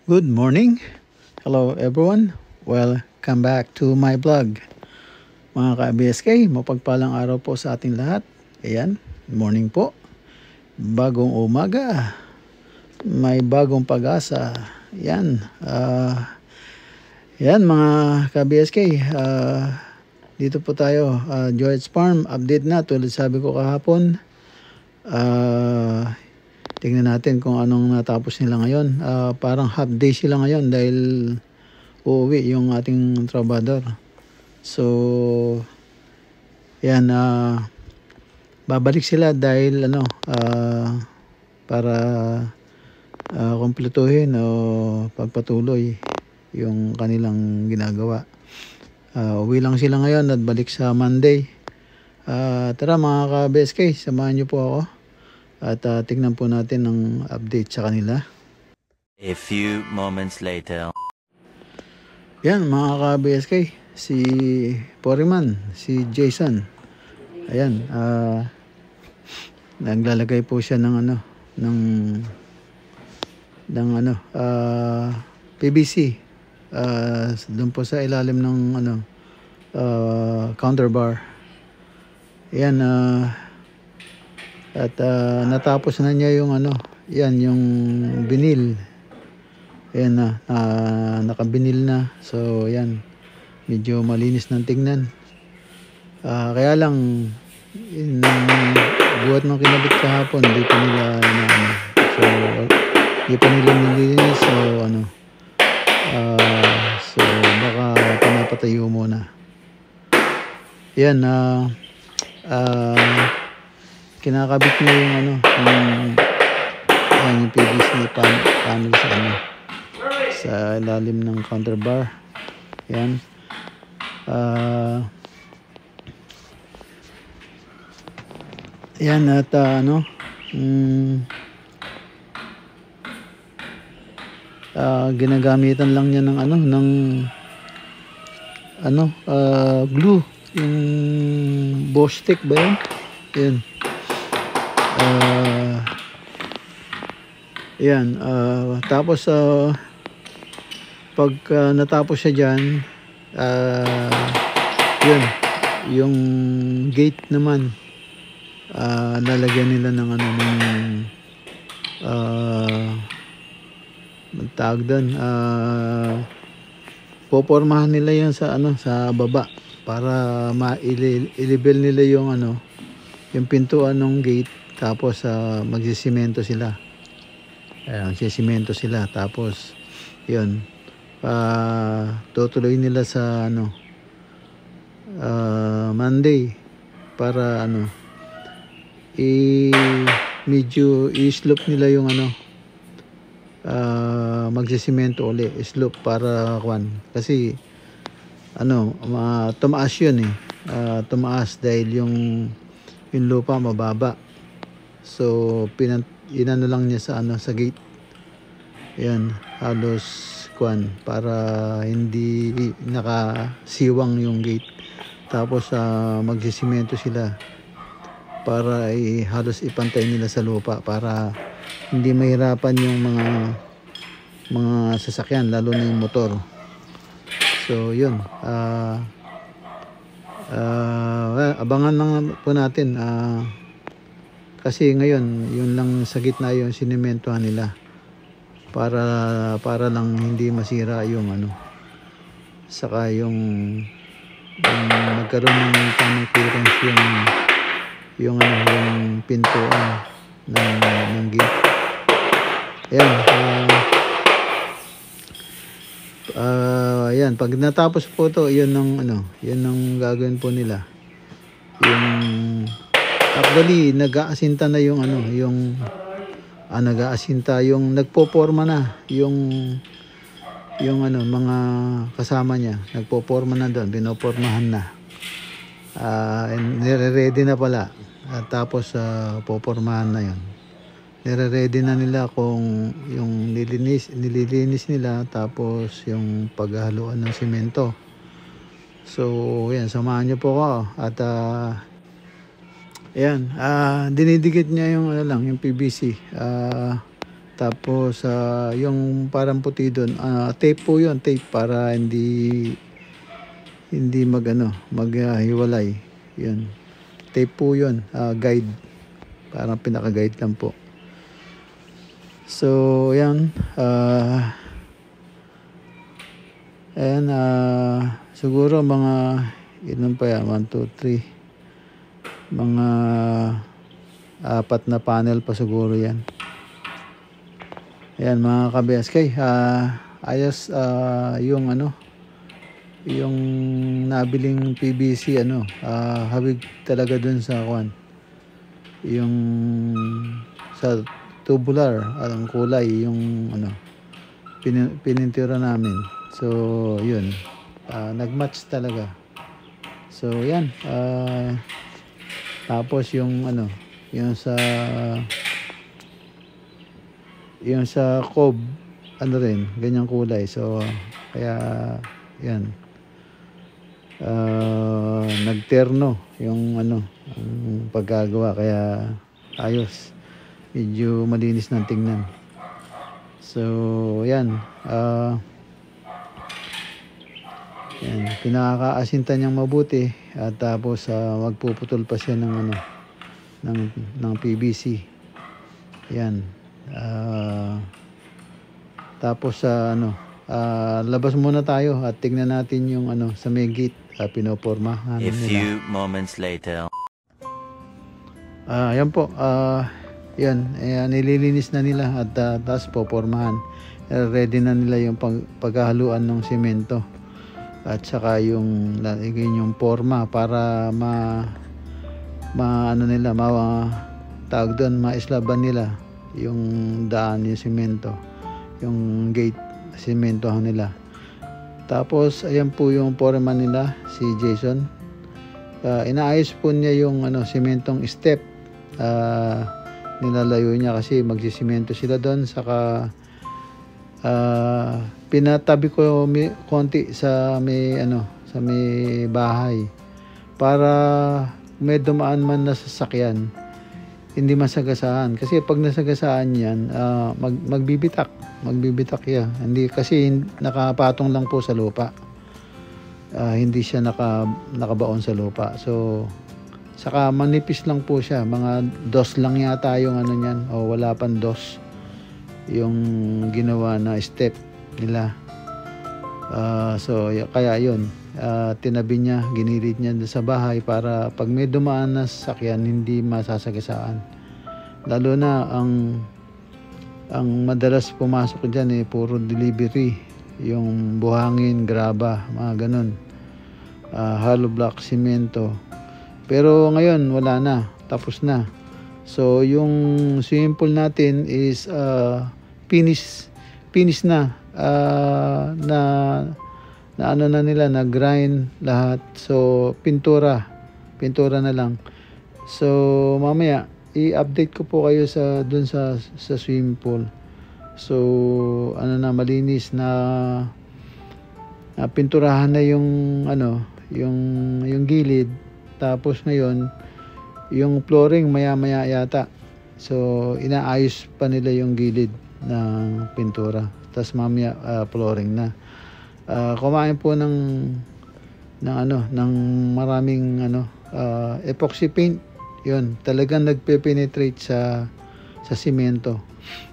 Good morning. Hello everyone. Welcome back to my vlog. Mga ka-BSK, mapagpalang araw po sa ating lahat. Ayan, morning po. Bagong umaga. May bagong pag-asa. Yan. Yan mga ka-BSK. Dito po tayo. George Farm. Update na. Tulad sabi ko kahapon. Tingnan natin kung anong natapos nila ngayon. Parang half day sila ngayon dahil uuwi yung ating trabador. So, yan. Babalik sila dahil para kumpletuhin o pagpatuloy yung kanilang ginagawa. Uwi lang sila ngayon at balik sa Monday. Tara mga ka-BSK, samahan nyo po ako. At tingnan po natin ang update sa kanila. A few moments later. Yan mga ka-BSK, si Foreman, si Jason. Ayan, naglalagay po siya ng PVC. Doon po sa ilalim ng counterbar. Ayan, at natapos na niya yung yan yung binil. Ayan na, nakabinil na. So yan, medyo malinis ng tingnan. Kaya lang yung buhat ng kinabit kahapon hindi pa nila so hindi pa nila nilinis. So baka pinapatayo muna. Yan, kinakabit niya yung yung PVC panel sa ilalim ng counterbar. Yan. Yan at ginagamitan lang niya ng glue, yung Bosch stick ba yun? Yan. Yan, tapos pag natapos siya dyan, yun, yung gate naman, lalagyan nila ng tawag doon, popormahan nila yan sa sa baba para ma-level nila yung pintuan ng gate. Tapos magsisimento sila. Magsisimento sila. Tapos yun, tutuloy nila sa Monday para medyo i-slope nila yung magsisimento uli, slope para kasi tumaas yun tumaas dahil yung lupa mababa. So inano lang niya sa ano, sa gate. Ayan, halos kuan para hindi nakasiwang yung gate. Tapos magsisimento sila para halos ipantay nila sa lupa para hindi mahirapan yung mga sasakyan, lalo na yung motor. So yun, abangan lang po natin, kasi ngayon yun lang sa gitna yung sinimentohan nila para lang hindi masira yung ano, saka yung magkaroon ng tamang clearance yung ano, yung pintuan ng gate. Ayan, ayan, pag natapos po to, yun ang gagawin po nila. Yung actually nag-aasinta na yung ano, yung nag-aasinta, yung nagpoporma na yung ano, mga kasama niya, nagpoporma na doon, pinopormahan na. Nire-ready na pala. At tapos popormahan na yun. Nire-ready na nila kung yung nililinis nila, tapos yung paghahaluan ng simento. So yan, samahan niyo po ako at ayan, dinidikit niya yung ano lang, yung PVC. Tapos yung parang puti doon, tape po yun, tape para hindi maghiwalay. Yun, tape po yun, guide, parang pinaka-guide lang po. So yan, ayan, siguro mga ilan pa yan, 1, 2, 3, mga 4 na panel pa siguro yan. Ayan mga ka-BSK, ayos yung ano, yung nabiling PVC hawig talaga dun sa kuan, yung sa tubular, ang kulay, yung ano, pinintura namin. So yun, nagmatch talaga. So yan, tapos yung ano, yung sa cob, ano rin, ganyang kulay. So kaya yan, nagterno yung ano, ang paggagawa, kaya ayos, medyo malinis ng tingnan. So yan, yan, pinakaasinta niyang mabuti, at tapos magpuputol pa siya ng ano, ng PVC. Yan, tapos labas muna tayo at tingnan natin yung ano sa may gate, pinoporma A few moments later. Yan po, yan, nililinis na nila at tapos popormahan. Ready na nila yung paghahaluan ng simento at saka yung lalagyan yung forma para tawag doon, maislaban nila yung daan, yung simento, yung gate, simentohan nila. Tapos ayan po yung foreman nila, si Jason. Inaayos po niya yung ano, simentong step. Nilalayo niya kasi magsisimento sila doon, saka pinatabi ko konti sa may bahay para may dumaan man na sasakyan, hindi masagasaan. Kasi pag nasagasaan yan, magbibitak yan. Hindi, kasi nakapatong lang po sa lupa, hindi siya nakabaon sa lupa. So saka manipis lang po siya, mga dos lang yata yung ano niyan, o wala pang dos yung ginawa na step nila. So kaya yun, tinabi niya, ginirit niya sa bahay para pag may dumaan na sasakyan, hindi masasagasaan. Lalo na ang madalas pumasok dyan puro delivery, yung buhangin, graba, mga ganun, hollow block, simento. Pero ngayon wala na, tapos na. So yung swimming pool natin is finish na, na ano na nila, na grind lahat. So pintura na lang. So mamaya i-update ko po kayo sa dun sa swimming pool. So ano na, malinis na, pinturahan na yung ano, yung gilid. Tapos ngayon yung flooring maya-maya yata. So inaayos pa nila yung gilid ng pintura. Tapos mamaya flooring na. Kumain po ng maraming epoxy paint. Yun, talagang nagpe-penetrate sa semento.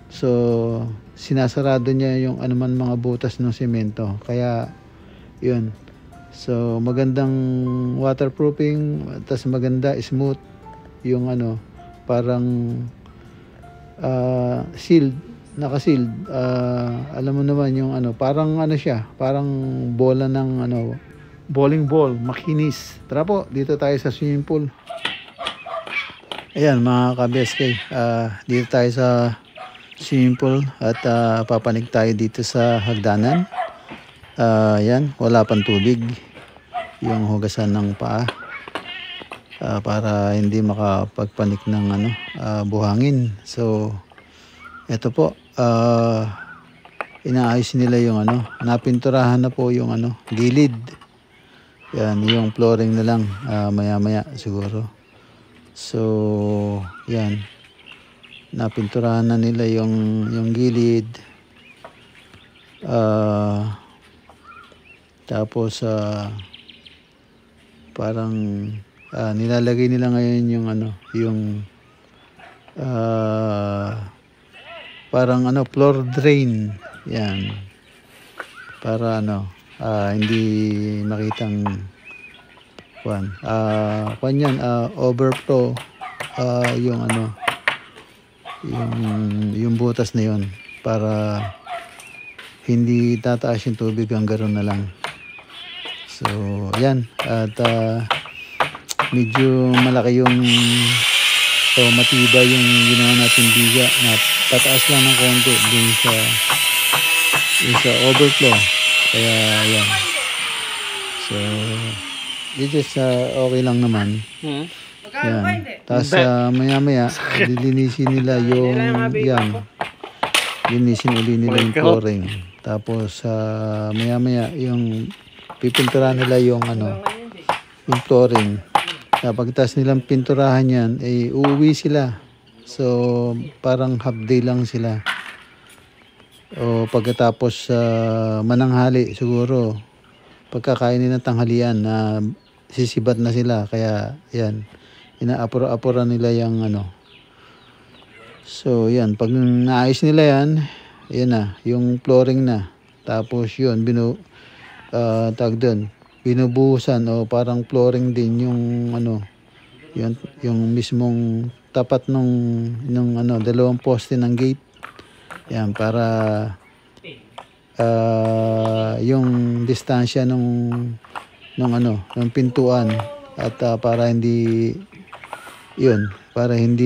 So sinasarado niya yung anuman mga butas ng semento. Kaya yun. So magandang waterproofing, tas maganda smooth yung parang sealed, naka-sealed. Alam mo naman yung parang siya, parang bola ng bowling ball, makinis. Tara po, dito tayo sa swimming pool. Ayan mga ka-BSK, dito tayo sa swimming pool at papanig tayo dito sa hagdanan. Yan, wala pang tubig yung hugasan ng paa para hindi makapagpanik ng buhangin. So ito po, inaayos nila yung napinturahan na po yung gilid. Yan, yung flooring na lang maya-maya siguro. So yan, napinturahan na nila yung gilid. Tapos parang nilalagay nila ngayon yung parang floor drain. Yan, para hindi makitang yan, overflow yung butas na yun, para hindi tataas yung tubig, hanggang na lang. So yan, at medyo malaki matibay yung ginawa natin biga, na tataas lang ng konti dun sa overflow. Kaya yan, so this is okay lang naman. Yan, tapos maya-maya lilinisin nila linisin uli nila yung flooring. Tapos maya-maya yung pipinturahan nila yung flooring. Pagkatapos nilang pinturahan yan, uuwi sila. So parang half day lang sila. O pagkatapos mananghali siguro, pagkakain ng tanghalian, sisibat na sila. Kaya yan, inaapura-apura nila yung So yan, pag naayos nila yan, yan na, yung flooring na. Tapos yun, tag doon, binubuhusan o parang flooring din yung yung mismong tapat nung dalawang poste ng gate. Yan, para yung distansya nung pintuan, at para hindi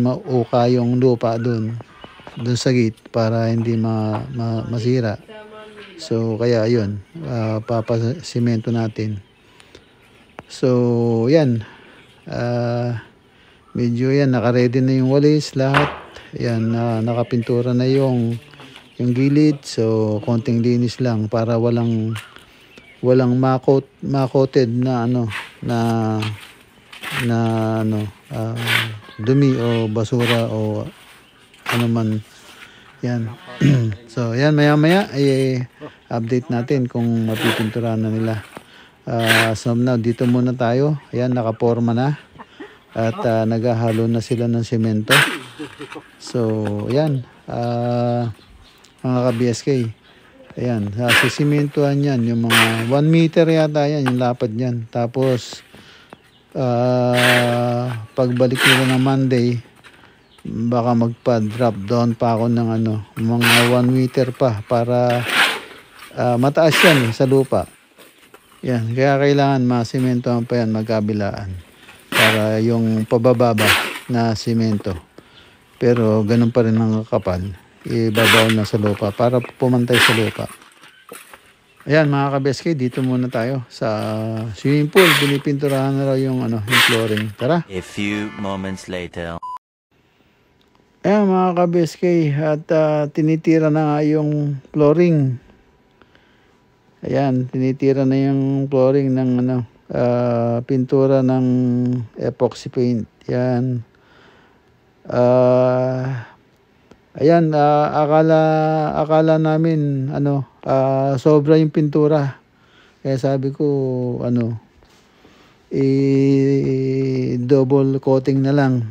mauka yung lupa doon sa gate, para hindi masira. So kaya yun, papasimento natin. So yan, medyo yan, nakaredy na yung walis lahat. Yan, nakapintura na yung gilid. So konting linis lang, para walang makoted na dumi o basura o ano man. Yan. So yan, maya-maya update natin kung mapipinturahan na nila. So now, dito muna tayo. Ayan, nakaporma na. At naghahalo na sila ng semento. So yan, mga ka-BSK, ayan, sisimentohan yan. Yung mga 1 meter yata yan, yung lapad yan. Tapos pagbalik nila ng Monday, baka magpa-drop down pa ako ng mga 1 meter pa, para mataas yan sa lupa. Yan, kaya kailangan masimentohan pa yan magkabilaan, para yung pabababa na simento, pero ganun pa rin ang kapal, ibabaw na sa lupa para pumantay sa lupa. Ayan mga ka-BSK, dito muna tayo sa swimming pool. Pinipinturahan na raw yung flooring. Tara. A few moments later. Ayan mga ka-BSK, at tinitira na nga yung flooring. Ayan, tinitira na yung flooring ng pintura ng epoxy paint. Yan. Ayan, akala namin sobra yung pintura. Kaya sabi ko double coating na lang.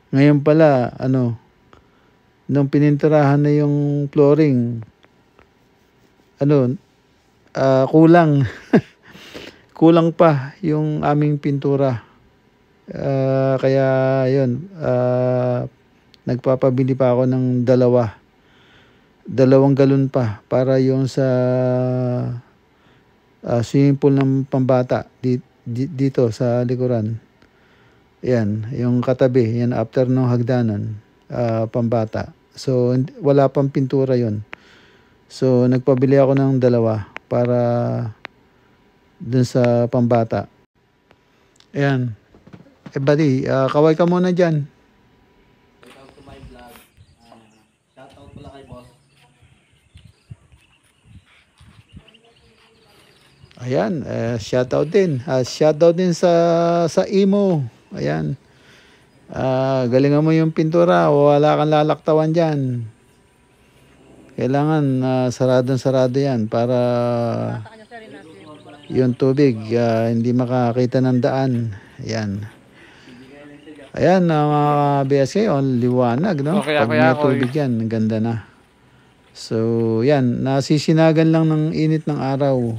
Ngayon pala nung pininturahan na yung flooring, kulang. Kulang pa yung aming pintura. Kaya yun, nagpapabili pa ako ng dalawang galon pa para yung sa swimming pool ng pambata dito sa likuran. Yan, yung katabi, yan after ng hagdanan, pambata. So wala pang pintura yon. So nagpabili ako ng dalawa para dun sa pambata. Ayan. Buddy, kaway ka muna dyan. Welcome to my vlog. Shoutout pala kay boss. Ayan, shoutout din. Shoutout din sa Imo. Ayan. Galingan mo yung pintura, wala kang lalaktawan dyan. Kailangan saradong-sarado yan para yung tubig hindi makakita ng daan. Ayan. Ayan, mga BSK, liwanag, no? Okay, Pag may tubig yan, ganda na. So, yan, nasisinagan lang ng init ng araw.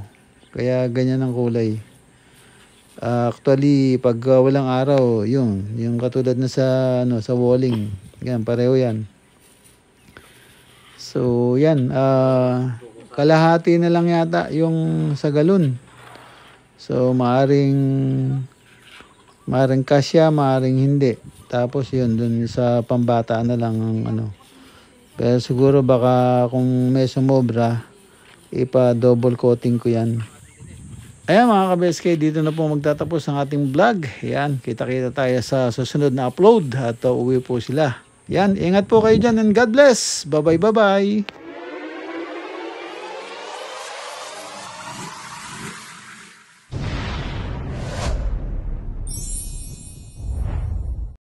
Kaya ganyan ang kulay. Actually, pag walang araw, yung katulad na sa walling. Yan, pareho yan. So, yan, kalahati na lang yata yung sa galon. So, maaring kasya, maaring hindi. Tapos yun, dun sa pambata na lang ang Pero siguro baka kung may sumobra, ipa-double coating ko yan. Ayan mga ka-BSK, dito na po magtatapos ang ating vlog. Yan, kita-kita tayo sa susunod na upload at uwi po sila. Yan, ingat po kayo dyan and God bless. Bye-bye, bye-bye.